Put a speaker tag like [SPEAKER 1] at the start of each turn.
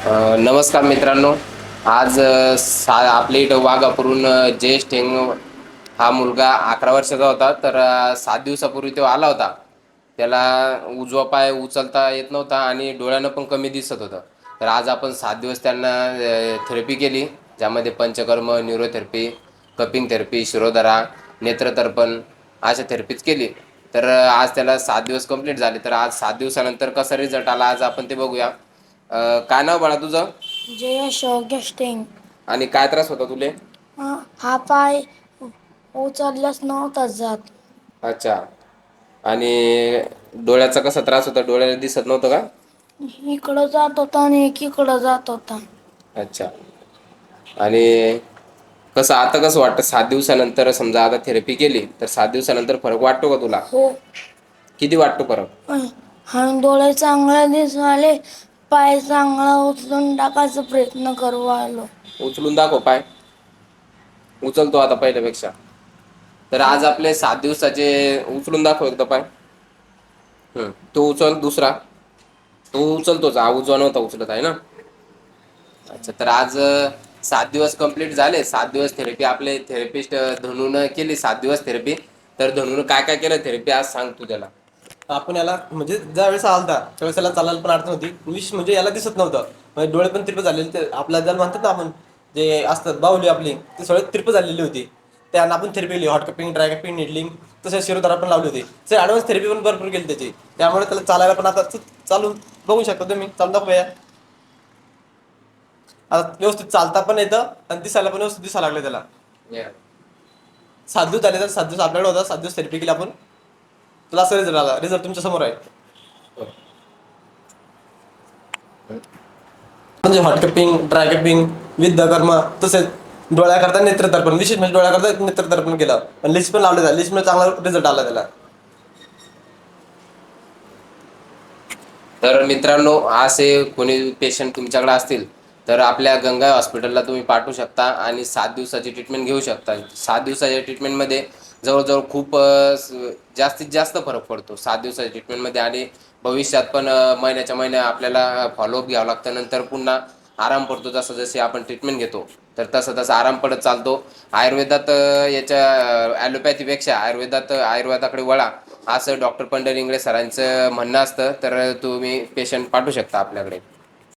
[SPEAKER 1] नमस्कार मित्रांनो. आज आपल्या इथं वाघापूरून जयेश ठेंग हा मुलगा 11 वर्षाचा होता. तर 7 दिवसापूर्वी तो आला होता. त्याला उजवा पाय उचलता येत नव्हता आणि डोळ्यानं पण कमी दिसत होतं. तर आज आपण 7 दिवस त्यांना थेरपी केली, ज्यामध्ये panchakarma, neurotherapy, cupping therapy, shirodhara, नेत्रतर्पण अशा थेरपीच केली. तर आज त्याला 7 दिवस कंप्लीट झाले. तर आज 7 दिवसानंतर कसा रिझल्ट आला आज आपण ते बघूया. काय नाव बाळा तुझं?
[SPEAKER 2] जयेश ऑगस्टिन.
[SPEAKER 1] आणि काय त्रास होता तुले?
[SPEAKER 2] हा पाय उचललाच नव्हता जात.
[SPEAKER 1] अच्छा. आणि डोळ्याचा कसा त्रास होता? डोळ्याला दिसत नव्हतं का?
[SPEAKER 2] इकडं जात होता आणि एकीकडं जात होता.
[SPEAKER 1] अच्छा. आणि आता कसं वाटतं 7 दिवसानंतर? समजा आता थेरपी केली तर 7 दिवसानंतर फरक वाटतो का तुला?
[SPEAKER 2] हो.
[SPEAKER 1] किती वाटतो फरक?
[SPEAKER 2] आणि डोळे चांगले दिसाले, पाय चांगला उचलून टाकायचा प्रयत्न करू आलो.
[SPEAKER 1] उचलून दाखव पाय. उचलतो आता पहिल्यापेक्षा. तर आज आपले 7 दिवसाचे उचलून दाखव एकदा पाय. तो उचल दुसरा. तो उचलतोच, हा उजवा नव्हता उचलत आहे ना. अच्छा. तर आज 7 दिवस कंप्लीट झाले. 7 दिवस थेरपी आपले थेरपिस्ट धनून केली. 7 दिवस थेरपी. तर धनून काय काय केलं थेरपी आज सांग तू त्याला.
[SPEAKER 3] आपण याला म्हणजे ज्या वेळेस आलता त्यावेळेस याला चालायला पण अडचण होती. विश म्हणजे याला दिसत नव्हतं, म्हणजे डोळे पण तिरपे झालेले. ते आपल्या ज्याला म्हणतात ना आपण, जे असतात बाहुली आपली, ती सगळे तिरपे झालेली होती. त्यांना आपण थेरपी केली, hot cupping, dry cupping, needling, तसेच शिरोधारा पण लावली होती. ते ॲडव्हान्स थेरपी पण भरपूर केली त्याची. त्यामुळे त्याला चालायला पण आता चालू बघू शकता तुम्ही. चालू दाखवूया. आता व्यवस्थित चालता पण येतं आणि दिसायला पण व्यवस्थित दिसायला लागलं त्याला. 7 दिवस झाले. तर 7 दिवस आपल्याकडे होता. 7 दिवस थेरपी केली आपण. तुला असं रिझल्ट आला. रिझल्ट तुमच्या समोर आहे. म्हणजे hot cupping, dry cupping, with the कर्म, तसेच डोळ्याकरता नेत्रतर्पण, विशेष म्हणजे डोळ्याकरता नेत्रतर्पण केलं. आणि लिस्ट पण लावले झालं. लिस्टमध्ये चांगला रिझल्ट आला त्याला.
[SPEAKER 1] तर मित्रांनो, असे कोणी पेशंट तुमच्याकडे असतील तर आपल्या गंगा हॉस्पिटलला तुम्ही पाठवू शकता आणि 7 दिवसाची ट्रीटमेंट घेऊ शकता. 7 दिवसाच्या ट्रीटमेंटमध्ये जवळजवळ खूप जास्तीत जास्त फरक पडतो 7 दिवसाच्या ट्रीटमेंटमध्ये. आणि भविष्यात पण महिन्याच्या महिन्या आपल्याला फॉलोअप घ्यावं लागतं. नंतर पुन्हा आराम पडतो. जसं जसे आपण ट्रीटमेंट घेतो तर तसं तसं आराम पडत चालतो. आयुर्वेदात ॲलोपॅथीपेक्षा आयुर्वेदाकडे वळा, असं डॉक्टर पंढरी इंगळे सरांचं म्हणणं असतं. तर तुम्ही पेशंट पाठवू शकता आपल्याकडे.